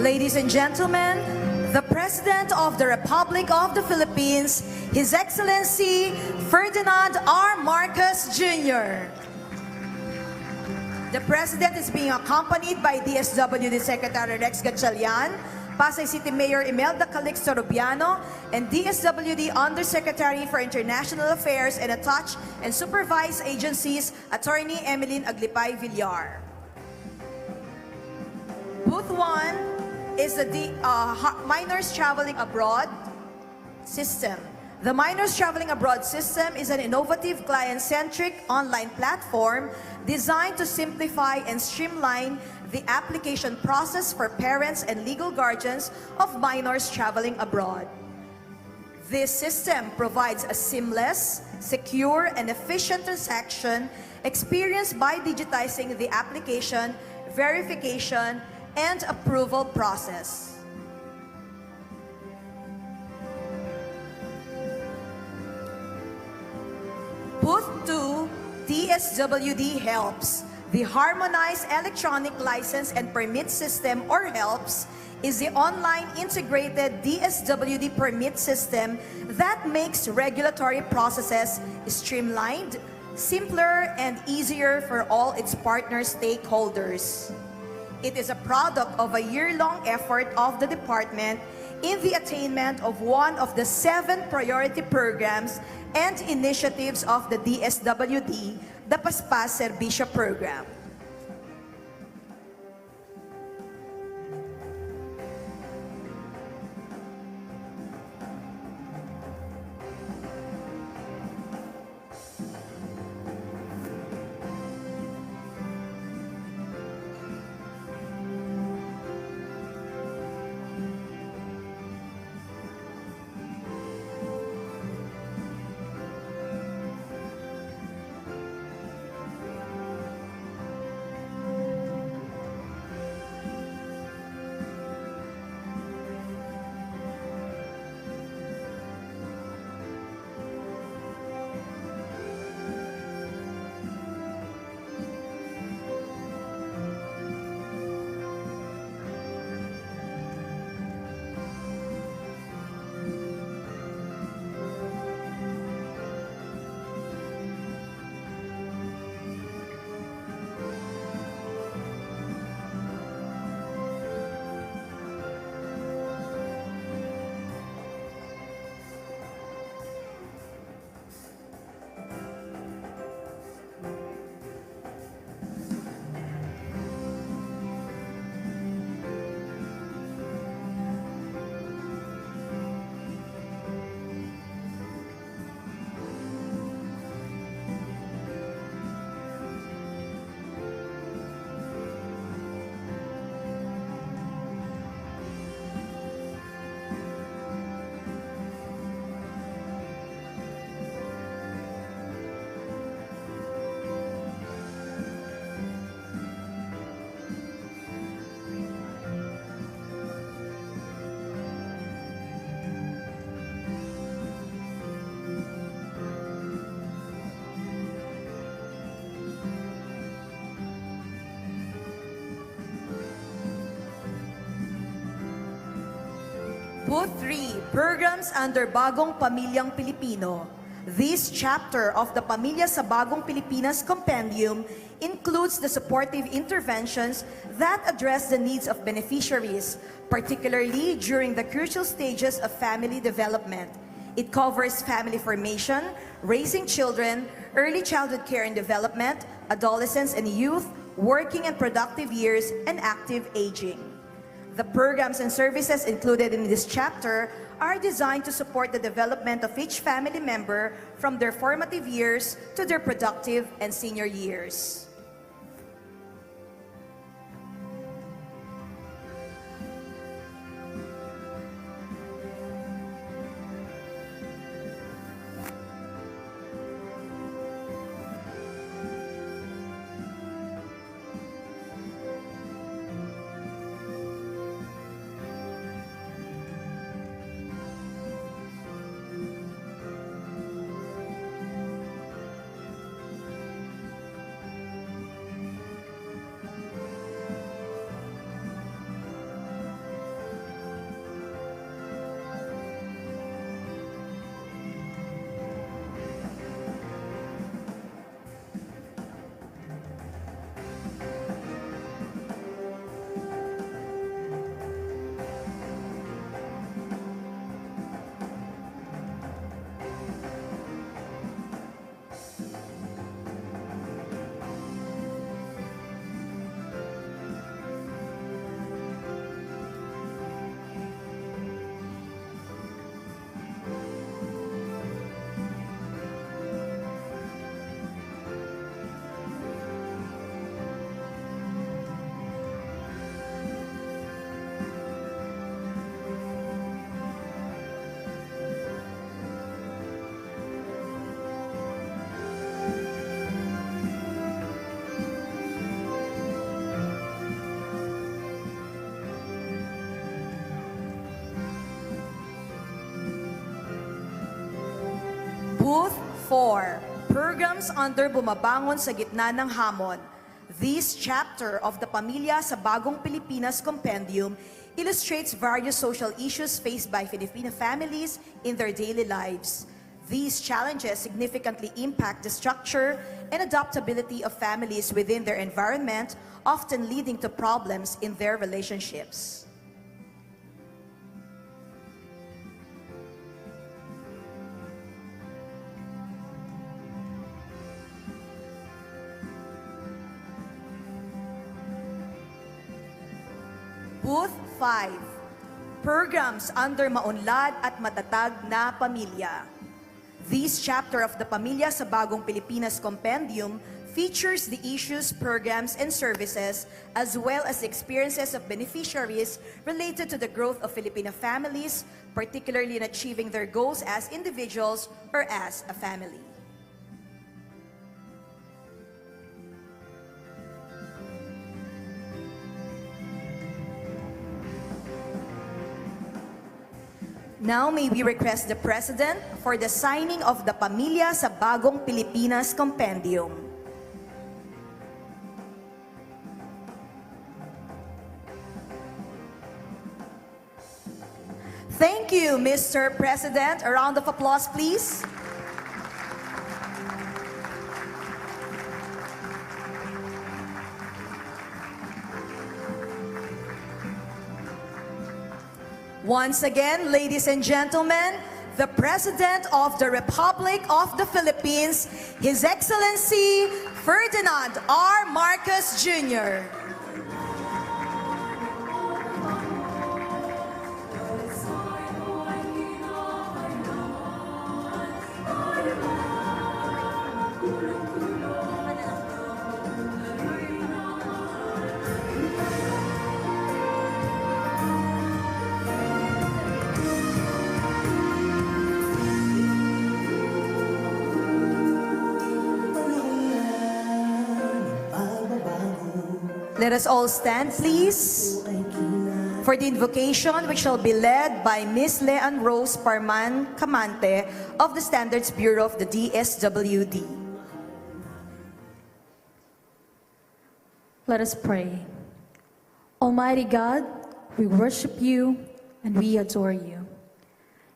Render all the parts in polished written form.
Ladies and gentlemen, the President of the Republic of the Philippines, His Excellency Ferdinand R. Marcos Jr. The President is being accompanied by DSWD Secretary Rex Gatchalian, Pasay City Mayor Imelda Calixto Rubiano, and DSWD Undersecretary for International Affairs and Attached and Supervised Agencies, Attorney Emeline Aglipay Villar. Booth 1 is the Minors Traveling Abroad System. The Minors Traveling Abroad System is an innovative client-centric online platform designed to simplify and streamline the application process for parents and legal guardians of minors traveling abroad. This system provides a seamless, secure, and efficient transaction experience by digitizing the application, verification, and approval process. Booth 2, DSWD Helps. The Harmonized Electronic License and Permit System, or HELPS, is the online integrated DSWD permit system that makes regulatory processes streamlined, simpler, and easier for all its partner stakeholders. It is a product of a year-long effort of the department in the attainment of one of the 7 priority programs and initiatives of the DSWD, the Paspas Serbisyo Program. Booth 3, Programs under Bagong Pamilyang Pilipino. This chapter of the Pamilya sa Bagong Pilipinas Compendium includes the supportive interventions that address the needs of beneficiaries, particularly during the crucial stages of family development. It covers family formation, raising children, early childhood care and development, adolescence and youth, working and productive years, and active aging. The programs and services included in this chapter are designed to support the development of each family member from their formative years to their productive and senior years. Booth 4, Programs under Bumabangon sa Gitna ng Hamon. This chapter of the Pamilya sa Bagong Pilipinas Compendium illustrates various social issues faced by Filipino families in their daily lives. These challenges significantly impact the structure and adaptability of families within their environment, often leading to problems in their relationships. Booth 5, Programs under Maunlad at Matatag na Pamilya. This chapter of the Pamilya sa Bagong Pilipinas Compendium features the issues, programs, and services, as well as the experiences of beneficiaries related to the growth of Filipino families, particularly in achieving their goals as individuals or as a family. Now may we request the President for the signing of the Pamilya sa Bagong Pilipinas Compendium. Thank you, Mr. President. A round of applause, please. Once again, ladies and gentlemen, the President of the Republic of the Philippines, His Excellency Ferdinand R. Marcos Jr. Let us all stand, please, for the invocation, which shall be led by Ms. Leanne Rose Parman Camante of the Standards Bureau of the DSWD. Let us pray. Almighty God, we worship you and we adore you.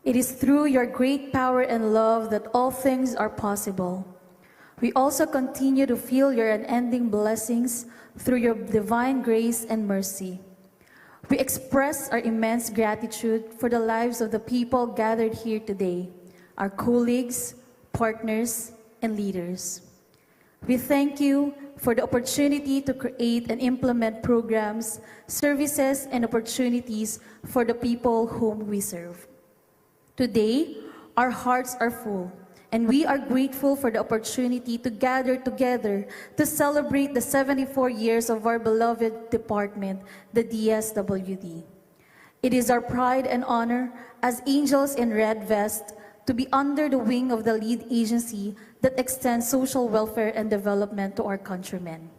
It is through your great power and love that all things are possible. We also continue to feel your unending blessings through your divine grace and mercy. We express our immense gratitude for the lives of the people gathered here today, our colleagues, partners, and leaders. We thank you for the opportunity to create and implement programs, services, and opportunities for the people whom we serve. Today, our hearts are full, and we are grateful for the opportunity to gather together to celebrate the 74 years of our beloved department, the DSWD. It is our pride and honor as angels in red vest to be under the wing of the lead agency that extends social welfare and development to our countrymen.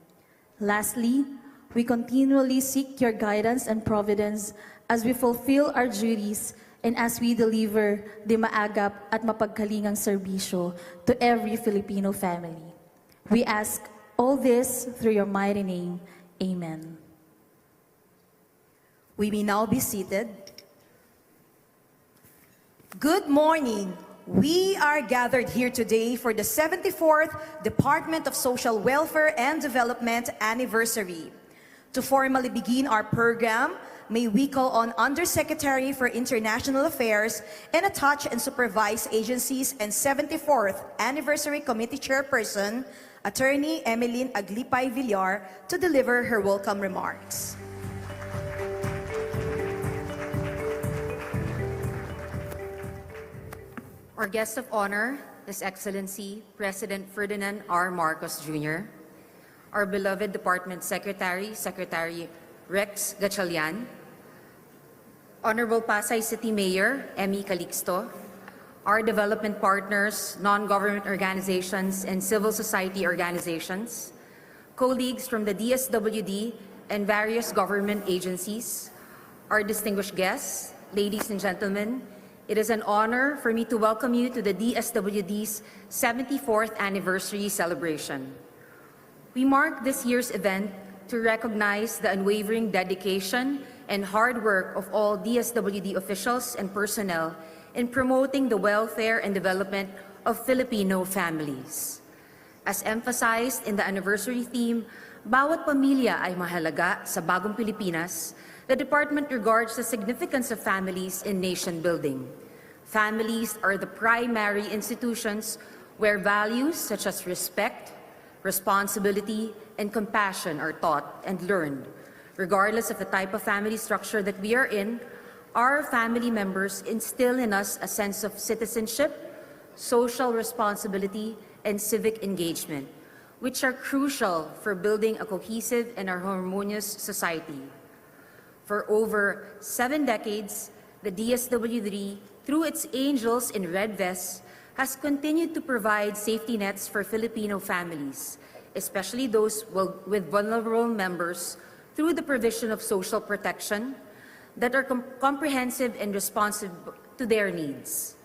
Lastly, we continually seek your guidance and providence as we fulfill our duties and as we deliver the maagap at mapagkalingang serbisyo to every Filipino family. We ask all this through your mighty name. Amen. We may now be seated. Good morning. We are gathered here today for the 74th Department of Social Welfare and Development anniversary. To formally begin our program, may we call on Undersecretary for International Affairs and Attach and Supervise Agencies and 74th Anniversary Committee Chairperson, Attorney Emeline Aglipay Villar, to deliver her welcome remarks. Our guest of honor, His Excellency President Ferdinand R. Marcos Jr., our beloved Department Secretary, Secretary Rex Gatchalian, Honorable Pasay City Mayor Emmy Calixto, our development partners, non-government organizations, and civil society organizations, colleagues from the DSWD and various government agencies, our distinguished guests, ladies and gentlemen, It is an honor for me to welcome you to the DSWD's 74th anniversary celebration. We mark this year's event to recognize the unwavering dedication and hard work of all DSWD officials and personnel in promoting the welfare and development of Filipino families. As emphasized in the anniversary theme, bawat pamilya ay mahalaga sa bagong Pilipinas, the department regards the significance of families in nation building. Families are the primary institutions where values such as respect, responsibility, and compassion are taught and learned. Regardless of the type of family structure that we are in, our family members instill in us a sense of citizenship, social responsibility, and civic engagement, which are crucial for building a cohesive and a harmonious society. For over 7 decades, the DSWD, through its angels in red vests, has continued to provide safety nets for Filipino families, especially those with vulnerable members, through the provision of social protection that are comprehensive and responsive to their needs.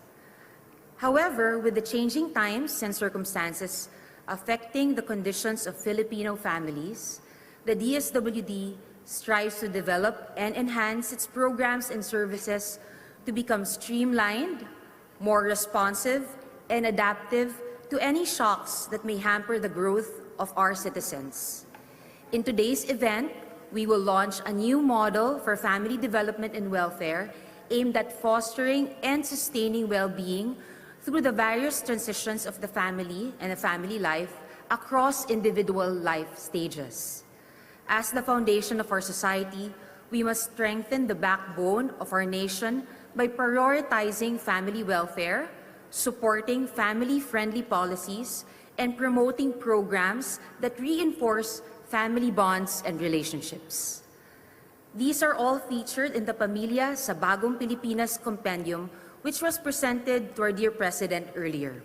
However, with the changing times and circumstances affecting the conditions of Filipino families, the DSWD strives to develop and enhance its programs and services to become streamlined, more responsive, and adaptive to any shocks that may hamper the growth of our citizens. In today's event, we will launch a new model for family development and welfare aimed at fostering and sustaining well-being through the various transitions of the family and the family life across individual life stages. As the foundation of our society, we must strengthen the backbone of our nation by prioritizing family welfare, supporting family-friendly policies, and promoting programs that reinforce family bonds and relationships. These are all featured in the Pamilya sa Bagong Pilipinas Compendium, which was presented to our dear President earlier.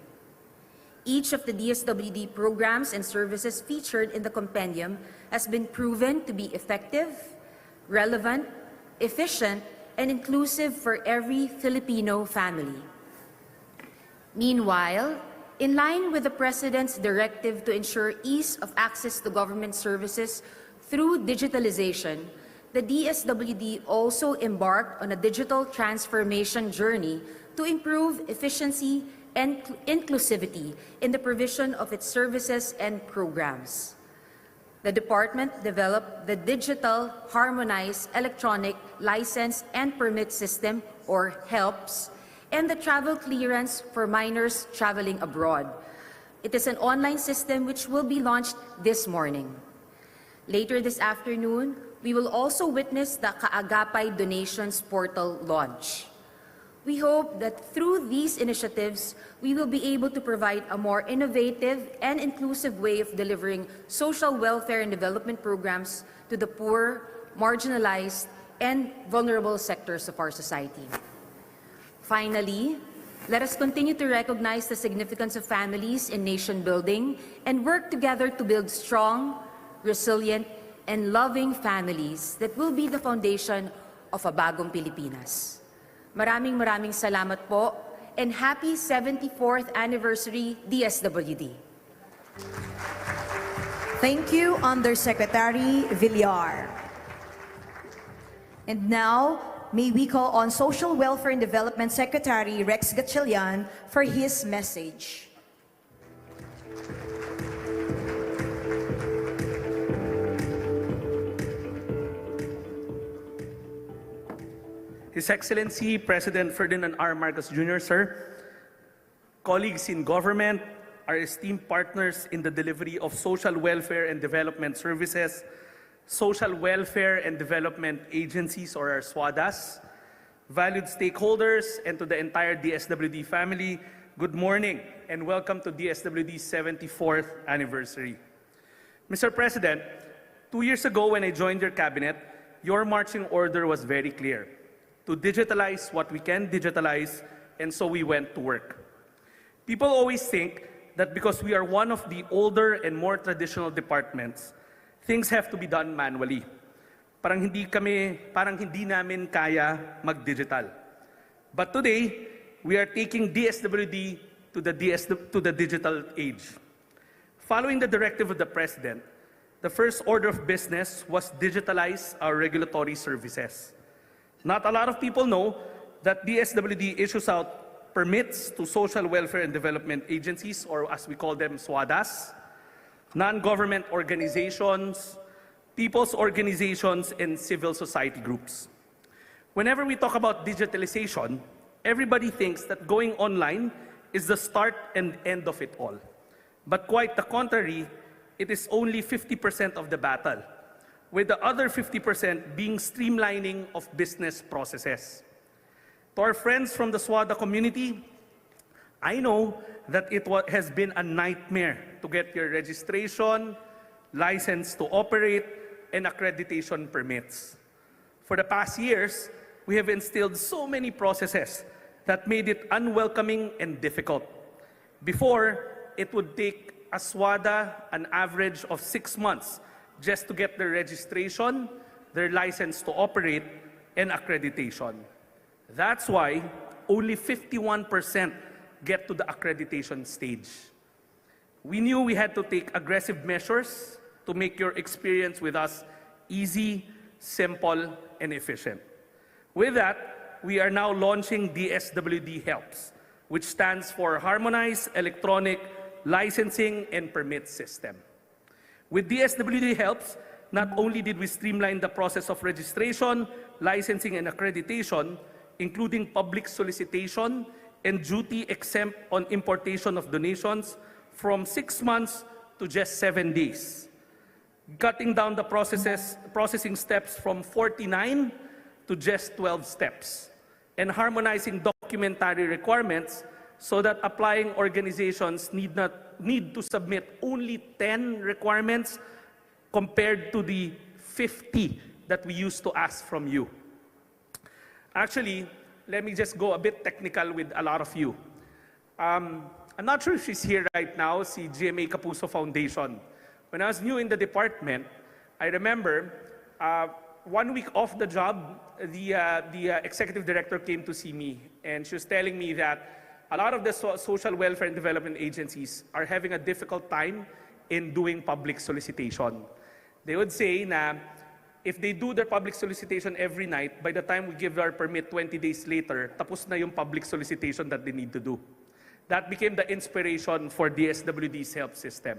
Each of the DSWD programs and services featured in the compendium has been proven to be effective, relevant, efficient, and inclusive for every Filipino family. Meanwhile, in line with the President's directive to ensure ease of access to government services through digitalization, the DSWD also embarked on a digital transformation journey to improve efficiency and inclusivity in the provision of its services and programs. The department developed the Digital Harmonized Electronic License and Permit System, or HELPS, and the travel clearance for minors traveling abroad. It is an online system which will be launched this morning. Later this afternoon, we will also witness the Kaagapay Donations Portal launch. We hope that through these initiatives, we will be able to provide a more innovative and inclusive way of delivering social welfare and development programs to the poor, marginalized, and vulnerable sectors of our society. Finally, let us continue to recognize the significance of families in nation building and work together to build strong, resilient, and loving families that will be the foundation of a bagong Pilipinas. Maraming salamat po, and happy 74th anniversary DSWD. Thank you, Undersecretary Villar. And now, may we call on Social Welfare and Development Secretary Rex Gatchalian for his message. His Excellency President Ferdinand R. Marcos Jr., sir, colleagues in government, our esteemed partners in the delivery of social welfare and development services, social welfare and development agencies, or our SWADAs, valued stakeholders, and to the entire DSWD family, good morning and welcome to DSWD's 74th anniversary. Mr. President, 2 years ago when I joined your cabinet, your marching order was very clear: to digitalize what we can digitalize, and so we went to work. People always think that because we are one of the older and more traditional departments, things have to be done manually. Parang hindi namin kaya mag-digital. But today, we are taking DSWD to the digital age. Following the directive of the President, the first order of business was digitalize our regulatory services. Not a lot of people know that DSWD issues out permits to social welfare and development agencies, or as we call them, SWADAs, non-government organizations, people's organizations, and civil society groups. Whenever we talk about digitalization, everybody thinks that going online is the start and end of it all. But quite the contrary, it is only 50% of the battle, with the other 50% being streamlining of business processes. To our friends from the SWADA community, I know that it has been a nightmare to get your registration, license to operate, and accreditation permits. For the past years, we have instilled so many processes that made it unwelcoming and difficult. Before, it would take a SWADA an average of 6 months just to get their registration, their license to operate, and accreditation. That's why only 51% get to the accreditation stage. We knew we had to take aggressive measures to make your experience with us easy, simple, and efficient. With that, we are now launching DSWD Helps, which stands for Harmonized Electronic Licensing and Permit System. With DSWD Helps, not only did we streamline the process of registration, licensing, and accreditation, including public solicitation and duty exempt on importation of donations from 6 months to just 7 days, cutting down the processing steps from 49 to just 12 steps, and harmonizing documentary requirements so that applying organizations need to submit only 10 requirements compared to the 50 that we used to ask from you. Actually, let me just go a bit technical with a lot of you. I'm not sure if she's here right now, si GMA Kapuso Foundation. When I was new in the department, I remember 1 week off the job, the executive director came to see me, and she was telling me that a lot of the social welfare and development agencies are having a difficult time in doing public solicitation. They would say na if they do their public solicitation every night, by the time we give our permit 20 days later, tapos na yung public solicitation that they need to do. That became the inspiration for DSWD's help system.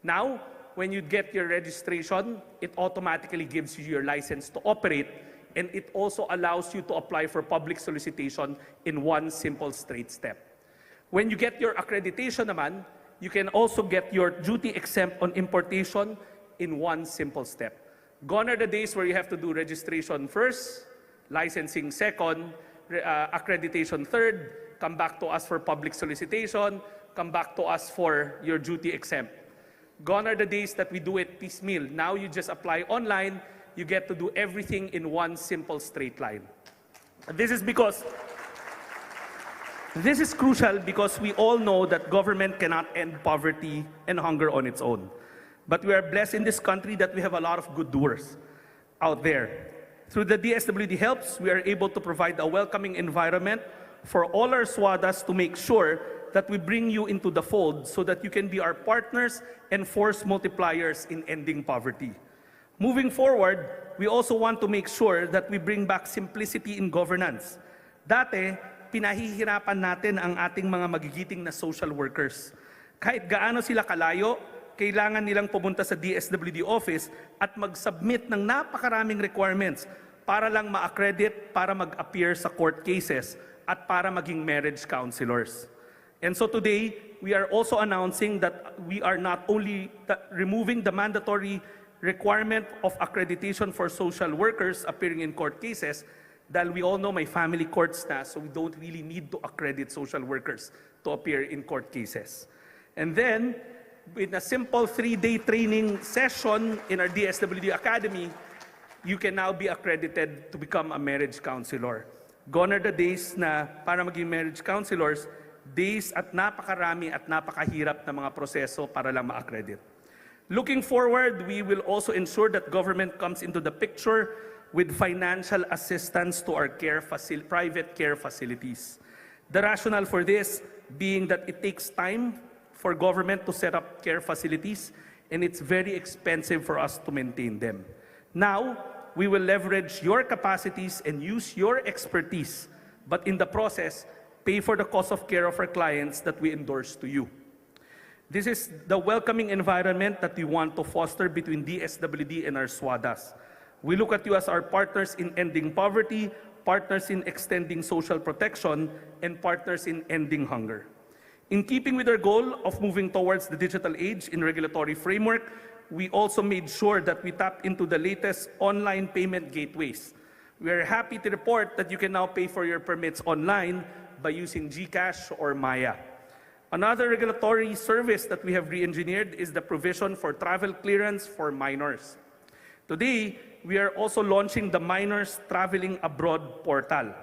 Now, when you get your registration, it automatically gives you your license to operate, and it also allows you to apply for public solicitation in one simple straight step. When you get your accreditation naman, you can also get your duty exempt on importation in one simple step. Gone are the days where you have to do registration first, licensing second, accreditation third, come back to us for public solicitation, come back to us for your duty exempt. Gone are the days that we do it piecemeal. Now you just apply online, you get to do everything in one simple straight line. This is crucial because we all know that government cannot end poverty and hunger on its own. But we are blessed in this country that we have a lot of good doers out there. Through the DSWD Helps, we are able to provide a welcoming environment for all our SWADAs to make sure that we bring you into the fold so that you can be our partners and force multipliers in ending poverty. Moving forward, we also want to make sure that we bring back simplicity in governance. Dati, pinahihirapan natin ang ating mga magigiting na social workers. Kahit gaano sila kalayo, kailangan nilang pumunta sa DSWD office at mag-submit ng napakaraming requirements para lang ma-accredit, para mag-appear sa court cases, at para maging marriage counselors. And so today, we are also announcing that we are not only removing the mandatory requirement of accreditation for social workers appearing in court cases, dahil we all know may family courts na, so we don't really need to accredit social workers to appear in court cases. And then, with a simple 3-day training session in our DSWD Academy, you can now be accredited to become a marriage counselor. Gone are the days na para maging marriage counselors, days at napakarami at napakahirap na mga proseso para lang ma-accredit. Looking forward, we will also ensure that government comes into the picture with financial assistance to our private care facilities. The rationale for this being that it takes time for government to set up care facilities, and it's very expensive for us to maintain them. Now, we will leverage your capacities and use your expertise, but in the process, pay for the cost of care of our clients that we endorse to you. This is the welcoming environment that we want to foster between DSWD and our SWADAs. We look at you as our partners in ending poverty, partners in extending social protection, and partners in ending hunger. In keeping with our goal of moving towards the digital age in regulatory framework, we also made sure that we tapped into the latest online payment gateways. We are happy to report that you can now pay for your permits online by using GCash or Maya. Another regulatory service that we have re-engineered is the provision for travel clearance for minors. Today, we are also launching the Minors Traveling Abroad portal,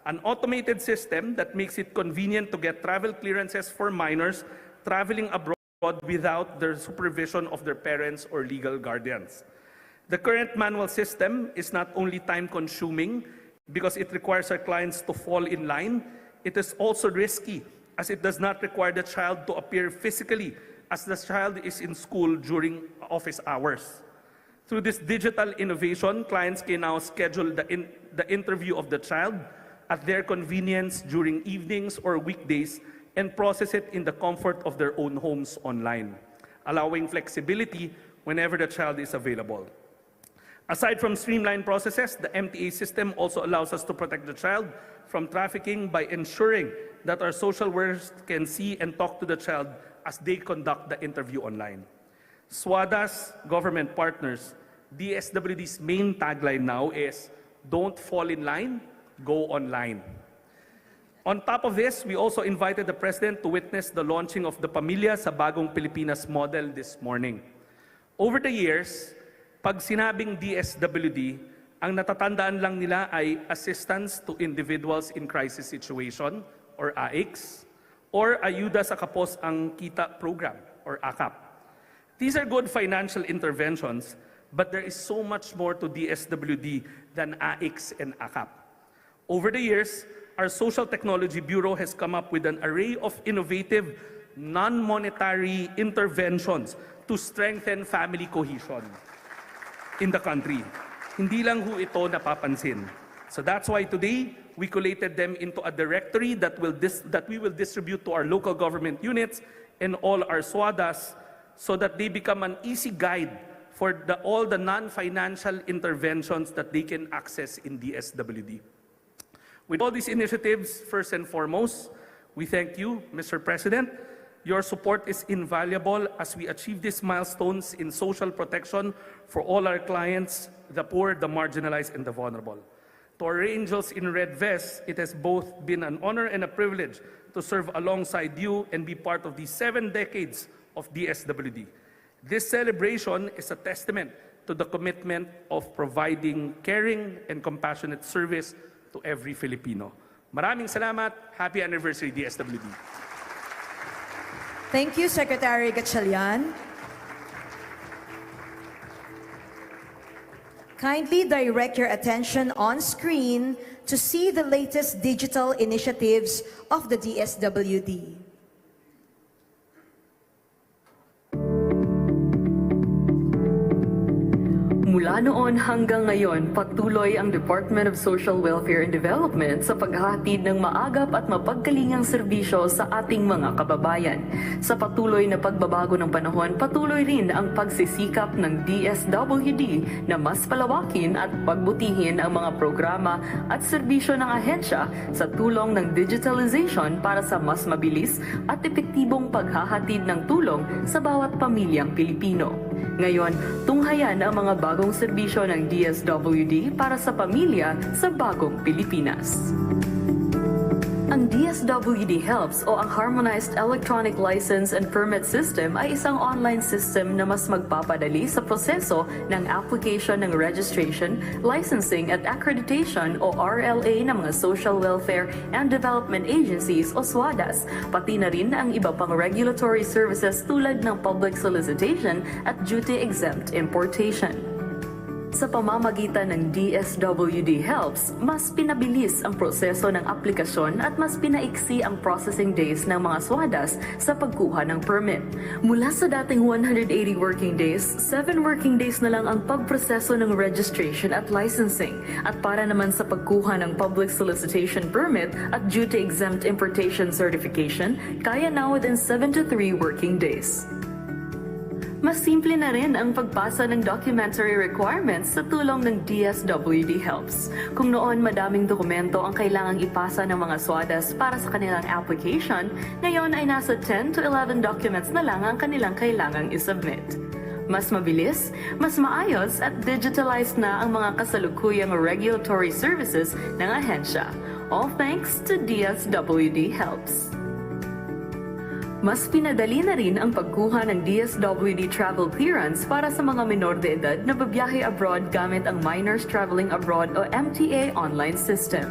an automated system that makes it convenient to get travel clearances for minors traveling abroad without the supervision of their parents or legal guardians. The current manual system is not only time-consuming because it requires our clients to fall in line, it is also risky as it does not require the child to appear physically as the child is in school during office hours. Through this digital innovation, clients can now schedule the interview of the child at their convenience during evenings or weekdays and process it in the comfort of their own homes online, allowing flexibility whenever the child is available. Aside from streamlined processes, the MTA system also allows us to protect the child from trafficking by ensuring that our social workers can see and talk to the child as they conduct the interview online. SWADA's government partners, DSWD's main tagline now is, "Don't fall in line, go online." On top of this, we also invited the President to witness the launching of the Pamilya sa Bagong Pilipinas model this morning. Over the years, pag sinabing DSWD, ang natatandaan lang nila ay assistance to individuals in crisis situation, or AICS, or Ayuda sa Kapos ang Kita program, or AKAP. These are good financial interventions, but there is so much more to DSWD than AICS and AKAP. Over the years, our Social Technology Bureau has come up with an array of innovative, non-monetary interventions to strengthen family cohesion in the country. Hindi lang ho ito napapansin. So that's why today, we collated them into a directory that we will distribute to our local government units and all our SWADAs so that they become an easy guide for all the non-financial interventions that they can access in DSWD. With all these initiatives, first and foremost, we thank you, Mr. President. Your support is invaluable as we achieve these milestones in social protection for all our clients, the poor, the marginalized, and the vulnerable. To our angels in red vests, it has both been an honor and a privilege to serve alongside you and be part of these 7 decades of DSWD. This celebration is a testament to the commitment of providing caring and compassionate service to every Filipino. Maraming salamat. Happy anniversary, DSWD. Thank you, Secretary Gatchalian. Kindly direct your attention on screen to see the latest digital initiatives of the DSWD. Mula noon hanggang ngayon, patuloy ang Department of Social Welfare and Development sa paghahatid ng maagap at mapagkalingang serbisyo sa ating mga kababayan. Sa patuloy na pagbabago ng panahon, patuloy rin ang pagsisikap ng DSWD na mas palawakin at pagbutihin ang mga programa at serbisyo ng ahensya sa tulong ng digitalization para sa mas mabilis at epektibong paghahatid ng tulong sa bawat pamilyang Pilipino. Ngayon, tunghayan ang mga bagong serbisyo ng DSWD para sa pamilya sa bagong Pilipinas. Ang DSWD Helps o ang Harmonized Electronic License and Permit System ay isang online system na mas magpapadali sa proseso ng application ng registration, licensing at accreditation o RLA ng mga social welfare and development agencies o SWADAs, pati na rin ang iba pang regulatory services tulad ng public solicitation at duty-exempt importation. sa pamamagitan ng DSWD Helps, mas pinabilis ang proseso ng aplikasyon at mas pinaiksi ang processing days ng mga swadas sa pagkuha ng permit. Mula sa dating 180 working days, 7 working days na lang ang pagproseso ng registration at licensing. At para naman sa pagkuha ng public solicitation permit at duty-exempt importation certification, kaya na within 7 to 3 working days. Mas simple na rin ang pagpasa ng documentary requirements sa tulong ng DSWD Helps. Kung noon madaming dokumento ang kailangang ipasa ng mga swadas para sa kanilang application, ngayon ay nasa 10 to 11 documents na lang ang kanilang kailangang isubmit. Mas mabilis, mas maayos at digitalized na ang mga kasalukuyang regulatory services ng ahensya. All thanks to DSWD Helps. Mas pinadali na rin ang pagkuha ng DSWD Travel Clearance para sa mga minor de edad na babiyahe abroad gamit ang Minors Traveling Abroad o MTA online system.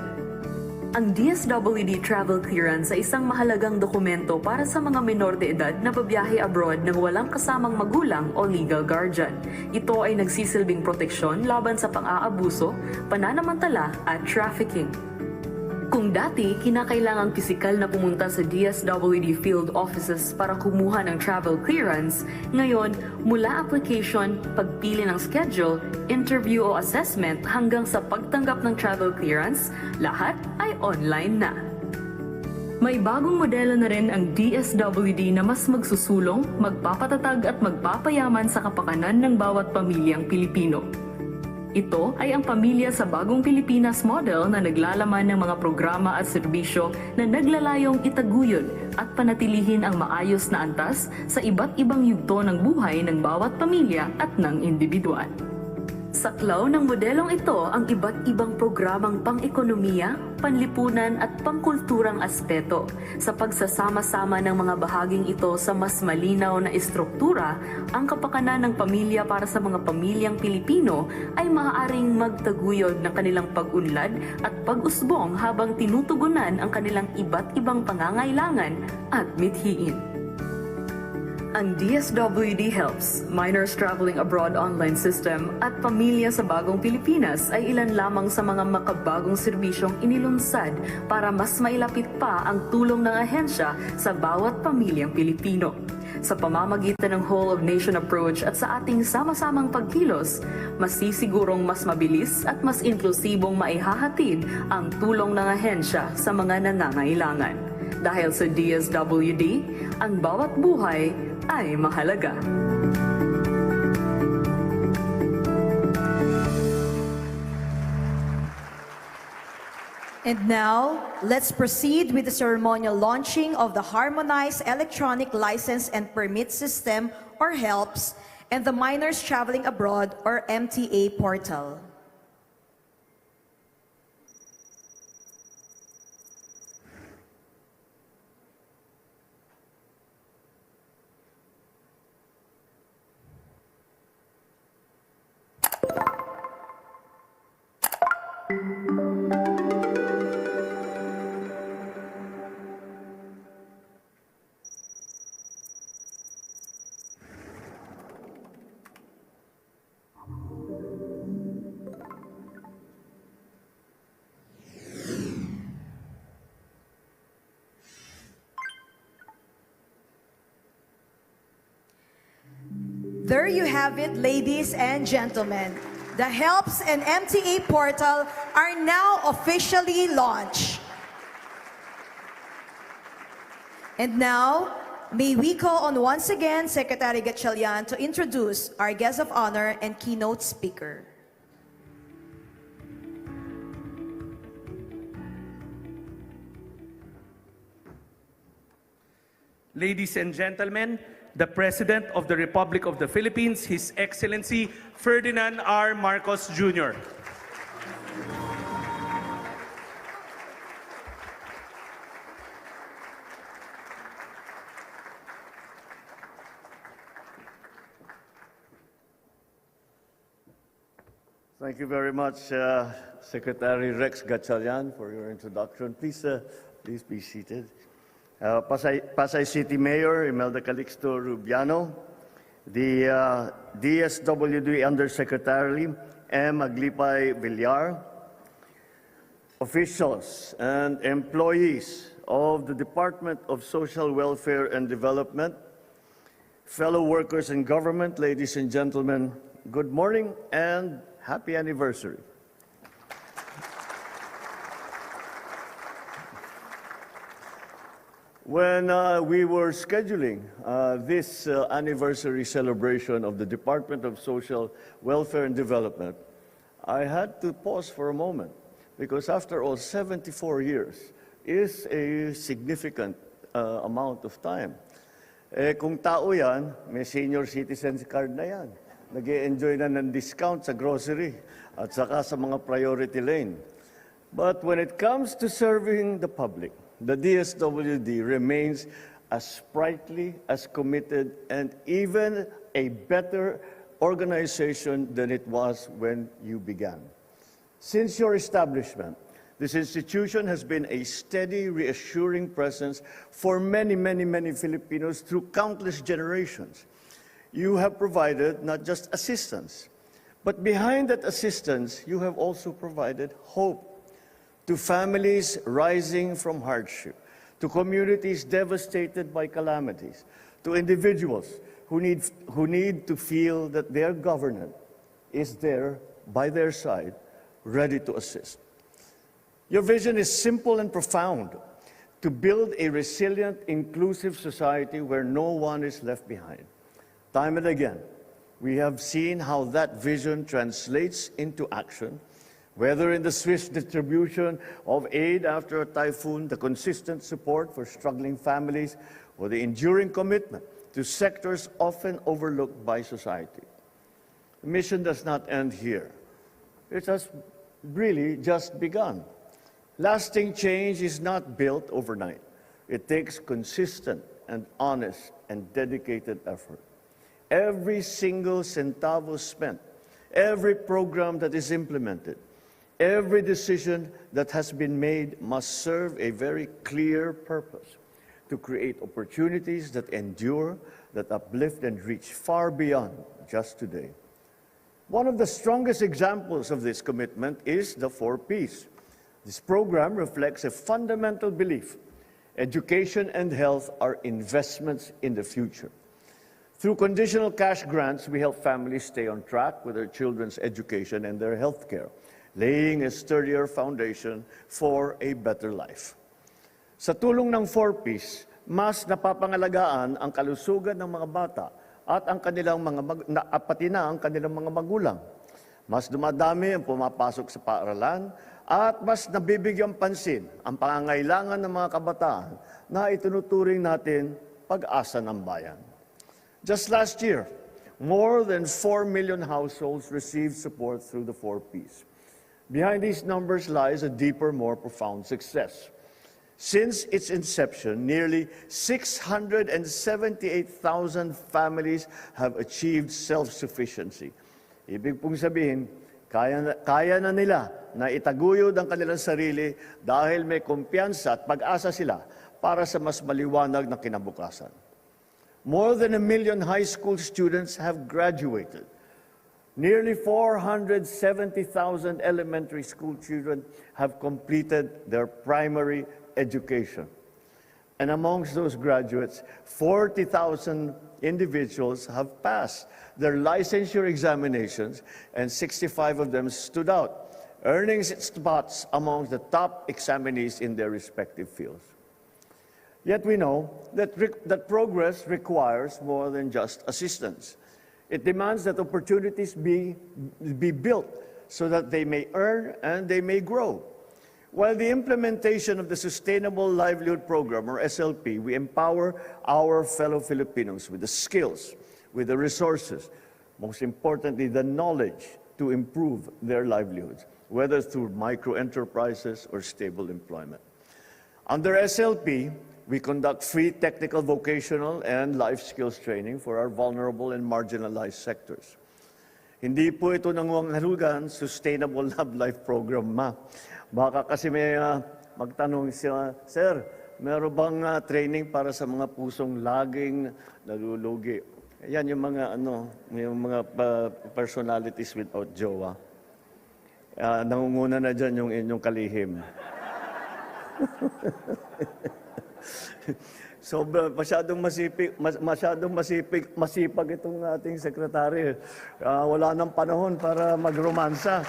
Ang DSWD Travel Clearance ay isang mahalagang dokumento para sa mga minor de edad na babiyahe abroad ng walang kasamang magulang o legal guardian. Ito ay nagsisilbing proteksyon laban sa pang-aabuso, pananamantala at trafficking. Kung dati, kinakailangang pisikal na pumunta sa DSWD field offices para kumuha ng travel clearance, ngayon, mula application, pagpili ng schedule, interview o assessment hanggang sa pagtanggap ng travel clearance, lahat ay online na. May bagong modelo na rin ang DSWD na mas magsusulong, magpapatatag at magpapayaman sa kapakanan ng bawat pamilyang Pilipino. Ito ay ang Pamilya sa Bagong Pilipinas model na naglalaman ng mga programa at serbisyo na naglalayong itaguyod at panatilihin ang maayos na antas sa iba't ibang yugto ng buhay ng bawat pamilya at ng individual. Saklaw ng modelong ito ang iba't ibang programang pang-ekonomiya, panlipunan at pangkulturang aspeto. Sa pagsasama-sama ng mga bahaging ito sa mas malinaw na istruktura, ang kapakanan ng pamilya para sa mga pamilyang Pilipino ay maaaring magtaguyod ng kanilang pag-unlad at pag-usbong habang tinutugunan ang kanilang iba't ibang pangangailangan at mithiin. Ang DSWD Helps, Minors Traveling Abroad Online System at Pamilya sa Bagong Pilipinas ay ilan lamang sa mga makabagong serbisyong inilunsad para mas mailapit pa ang tulong ng ahensya sa bawat pamilyang Pilipino. Sa pamamagitan ng whole-of-nation approach at sa ating sama-samang pagkilos, masisigurong mas mabilis at mas inklusibong maihahatid ang tulong ng ahensya sa mga nangangailangan. Dahil sa DSWD, ang bawat buhay ay mahalaga. And now, let's proceed with the ceremonial launching of the Harmonized Electronic License and Permit System, or HELPS, and the Minors Traveling Abroad, or MTA portal. There you have it, ladies and gentlemen. The HELPS and MTA portal are now officially launched. And now, may we call on once again Secretary Gatchalian to introduce our guest of honor and keynote speaker. Ladies and gentlemen, the President of the Republic of the Philippines, His Excellency Ferdinand R. Marcos Jr. Thank you very much, Secretary Rex Gatchalian, for your introduction. Please be seated. Pasay City Mayor Imelda Calixto Rubiano, the DSWD Undersecretary M. Aglipay-Villar, officials and employees of the Department of Social Welfare and Development, fellow workers in government, ladies and gentlemen, good morning and happy anniversary. When we were scheduling this anniversary celebration of the Department of Social Welfare and Development, I had to pause for a moment because after all, 74 years is a significant amount of time. Kung tao yan, may senior citizens card na yan. Nag-e-enjoy na ng discount sa grocery at saka sa mga priority lane. But when it comes to serving the public, the DSWD remains as sprightly, as committed, and even a better organization than it was when you began. Since your establishment, this institution has been a steady, reassuring presence for many, many, many Filipinos through countless generations. You have provided not just assistance, but behind that assistance, you have also provided hope to families rising from hardship, to communities devastated by calamities, to individuals who need to feel that their government is there by their side, ready to assist. Your vision is simple and profound: to build a resilient, inclusive society where no one is left behind. Time and again, we have seen how that vision translates into action, whether in the swift distribution of aid after a typhoon, the consistent support for struggling families, or the enduring commitment to sectors often overlooked by society. The mission does not end here. It has really just begun. Lasting change is not built overnight. It takes consistent and honest and dedicated effort. Every single centavo spent, every program that is implemented, every decision that has been made must serve a very clear purpose: to create opportunities that endure, that uplift and reach far beyond just today. One of the strongest examples of this commitment is the 4 Ps. This program reflects a fundamental belief: education and health are investments in the future. Through conditional cash grants, we help families stay on track with their children's education and their health care, laying a sturdier foundation for a better life. Sa tulong ng 4 Ps, mas napapangalagaan ang kalusugan ng mga bata at ang kanilang pati na ang kanilang mga magulang. Mas dumadami ang pumapasok sa paaralan at mas nabibigyang pansin ang pangangailangan ng mga kabataan na itinuturing natin pag-asa ng bayan. Just last year, more than 4 million households received support through the 4 Ps. Behind these numbers lies a deeper, more profound success. Since its inception, nearly 678,000 families have achieved self-sufficiency. Ibig pong sabihin, kaya na nila na itaguyod ang kanilang sarili dahil may kumpiyansa at pag-asa sila para sa mas maliwanag na kinabukasan. More than 1 million high school students have graduated. Nearly 470,000 elementary school children have completed their primary education. And amongst those graduates, 40,000 individuals have passed their licensure examinations, and 65 of them stood out, earning spots amongst the top examinees in their respective fields. Yet we know that progress requires more than just assistance. It demands that opportunities be built so that they may earn and they may grow. While the implementation of the Sustainable Livelihood Program, or SLP, we empower our fellow Filipinos with the skills, with the resources, most importantly, the knowledge to improve their livelihoods, whether through micro-enterprises or stable employment. Under SLP, we conduct free technical, vocational, and life skills training for our vulnerable and marginalized sectors. Hindi po ito nangangahulugan Sustainable Love Life Program, ma. Baka kasi may magtanong siya, Sir, meron bang training para sa mga pusong laging nalulugi? Yan yung mga personalities without jowa. Nangunguna na dyan yung inyong kalihim. So, masyadong masipag itong ating sekretary. Wala nang panahon para magromansa.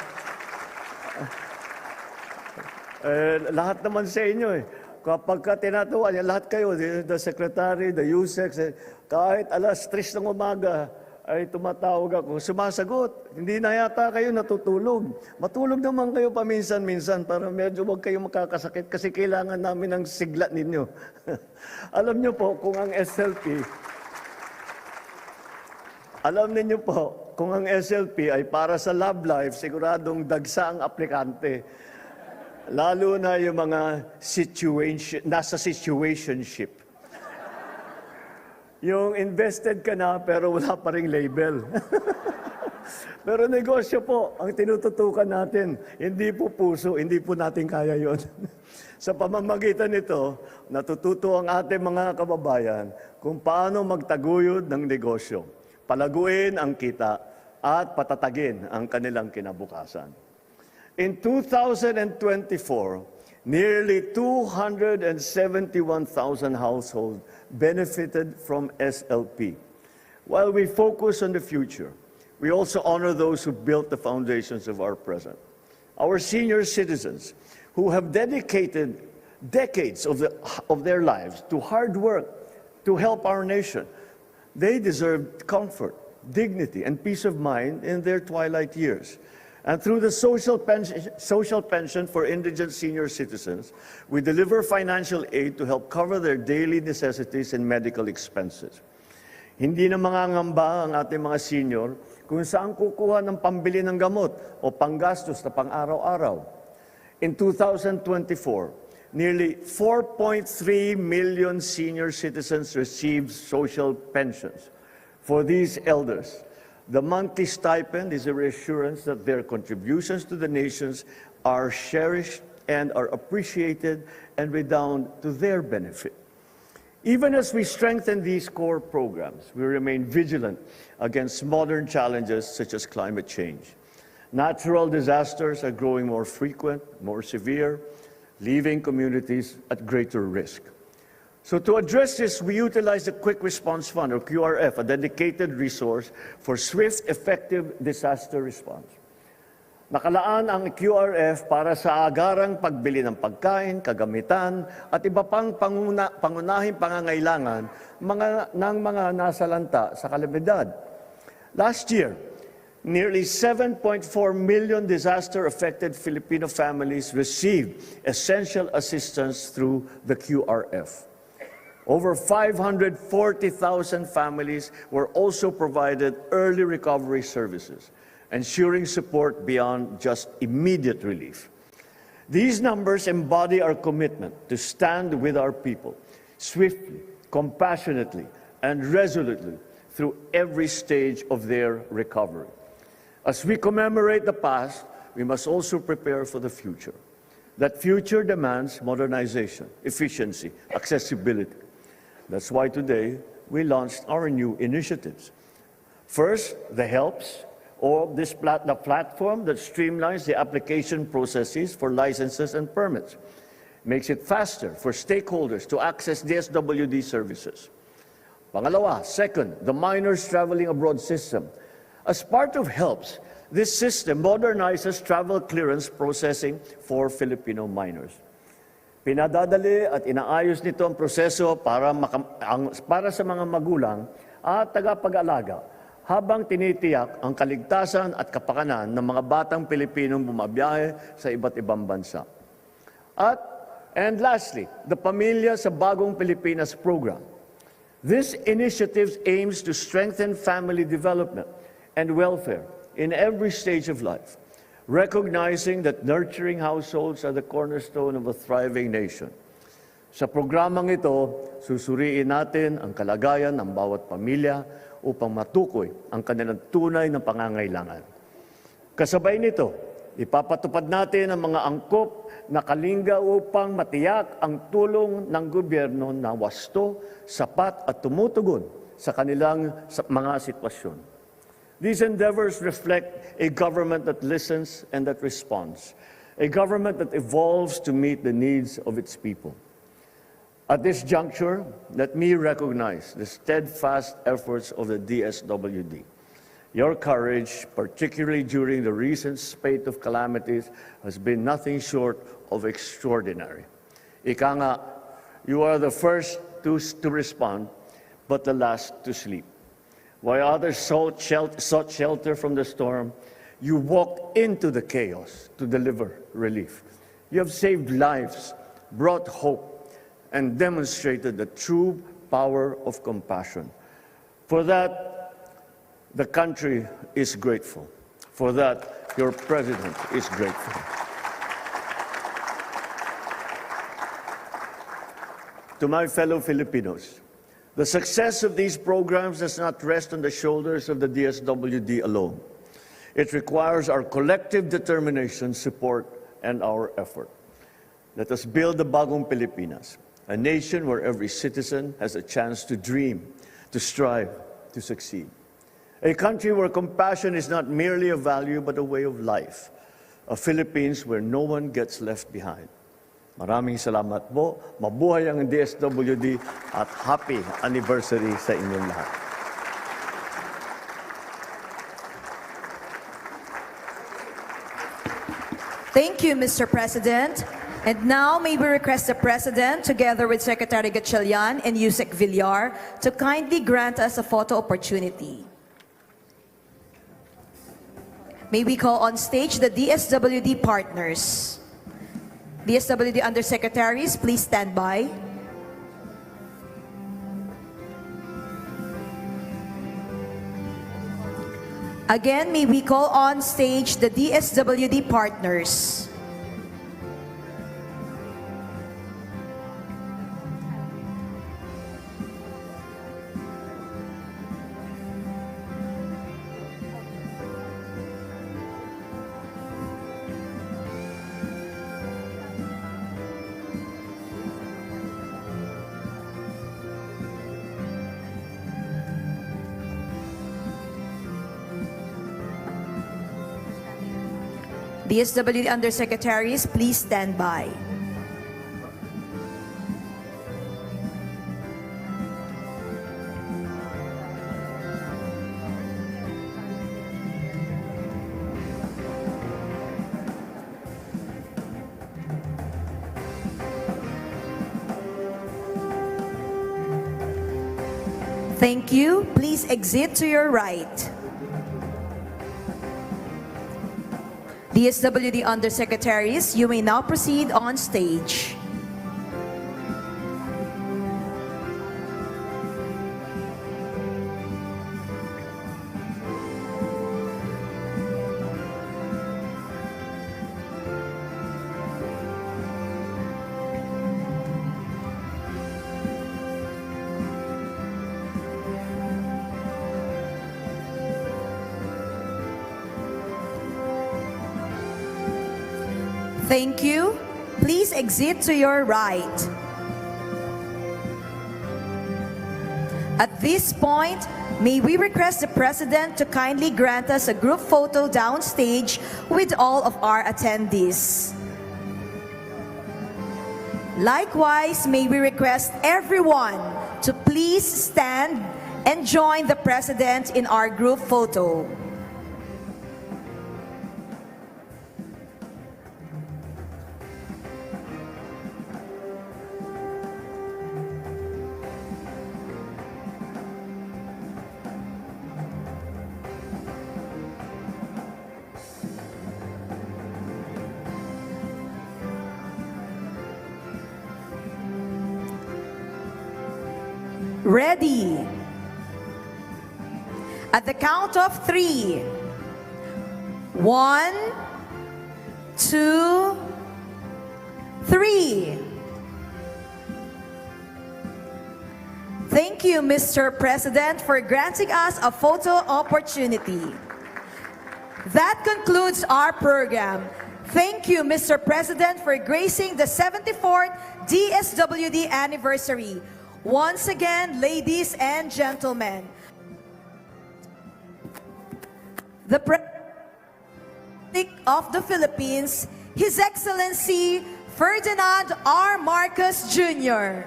Lahat naman sa inyo Kapag ka tinatuwa niya, lahat kayo, the secretary, the USEC, kahit alas 3 ng umaga, ay tumatawag ako, sumasagot. Hindi na yata kayo natutulog. Matulog naman kayo paminsan-minsan para medyo wag kayo makakasakit kasi kailangan namin ng sigla ninyo. Alam niyo po, kung ang SLP, ay para sa love life, siguradong dagsa ang aplikante. Lalo na yung mga nasa situationship. Yung invested ka na pero wala pa ring label. Pero negosyo po ang tinututukan natin. Hindi po puso, hindi po natin kaya yon. Sa pamamagitan nito, natututo ang ating mga kababayan kung paano magtaguyod ng negosyo, palaguin ang kita at patatagin ang kanilang kinabukasan. In 2024, nearly 271,000 households benefited from SLP. While we focus on the future, we also honor those who built the foundations of our present. Our senior citizens who have dedicated decades of their lives to hard work to help our nation. They deserve comfort, dignity, and peace of mind in their twilight years. And through the social pension for indigent senior citizens, we deliver financial aid to help cover their daily necessities and medical expenses. Hindi na mangangamba ang ating mga senior kung saan kukuha ng pambili ng gamot o panggastos na pang-araw-araw. In 2024, nearly 4.3 million senior citizens received social pensions. For these elders, the monthly stipend is a reassurance that their contributions to the nations are cherished and are appreciated and redound to their benefit. Even as we strengthen these core programs, we remain vigilant against modern challenges such as climate change. Natural disasters are growing more frequent, more severe, leaving communities at greater risk. So to address this, we utilize the Quick Response Fund, or QRF, a dedicated resource for swift, effective disaster response. Nakalaan ang QRF para sa agarang pagbili ng pagkain, kagamitan, at iba pang pangunahing pangangailangan ng mga nasalanta sa kalamidad. Last year, nearly 7.4 million disaster-affected Filipino families received essential assistance through the QRF. Over 540,000 families were also provided early recovery services, ensuring support beyond just immediate relief. These numbers embody our commitment to stand with our people, swiftly, compassionately, and resolutely through every stage of their recovery. As we commemorate the past, we must also prepare for the future. That future demands modernization, efficiency, accessibility. That's why today we launched our new initiatives. First, the HELPS, or the platform that streamlines the application processes for licenses and permits, makes it faster for stakeholders to access DSWD services. Pangalawa, second, the minors traveling abroad system. As part of HELPS, this system modernizes travel clearance processing for Filipino minors. Pinadadali at inaayos nito ang proseso para sa mga magulang at tagapag-alaga habang tinitiyak ang kaligtasan at kapakanan ng mga batang Pilipinong bumabiyahe sa iba't ibang bansa. And lastly, the Pamilya sa Bagong Pilipinas program. This initiative aims to strengthen family development and welfare in every stage of life, recognizing that nurturing households are the cornerstone of a thriving nation. Sa programang ito, susuriin natin ang kalagayan ng bawat pamilya upang matukoy ang kanilang tunay na pangangailangan. Kasabay nito, ipapatupad natin ang mga angkop na kalinga upang matiyak ang tulong ng gobyerno na wasto, sapat at tumutugon sa kanilang mga sitwasyon. These endeavors reflect a government that listens and that responds, a government that evolves to meet the needs of its people. At this juncture, let me recognize the steadfast efforts of the DSWD. Your courage, particularly during the recent spate of calamities, has been nothing short of extraordinary. Ika nga, you are the first to respond, but the last to sleep. While others sought shelter from the storm, you walked into the chaos to deliver relief. You have saved lives, brought hope, and demonstrated the true power of compassion. For that, the country is grateful. For that, your president is grateful. To my fellow Filipinos, the success of these programs does not rest on the shoulders of the DSWD alone. It requires our collective determination, support, and our effort. Let us build the Bagong Pilipinas, a nation where every citizen has a chance to dream, to strive, to succeed. A country where compassion is not merely a value but a way of life. A Philippines where no one gets left behind. Maraming salamat po. Mabuhay ang DSWD at happy anniversary sa inyong lahat. Thank you, Mr. President. And now, may we request the President, together with Secretary Gatchalian and Yusek Villar, to kindly grant us a photo opportunity. May we call on stage the DSWD partners. DSWD Undersecretaries, please stand by. Again, may we call on stage the DSWD partners. DSWD Undersecretaries, please stand by. Thank you. Please exit to your right. DSWD Undersecretaries, you may now proceed on stage. Thank you. Please exit to your right. At this point, may we request the President to kindly grant us a group photo downstage with all of our attendees. Likewise, may we request everyone to please stand and join the President in our group photo. Ready. At the count of 3. 1, 2, 3. Thank you, Mr. President, for granting us a photo opportunity. That concludes our program. Thank you, Mr. President, for gracing the 74th DSWD anniversary. Once again, ladies and gentlemen, the President of the Philippines, His Excellency Ferdinand R. Marcos Jr.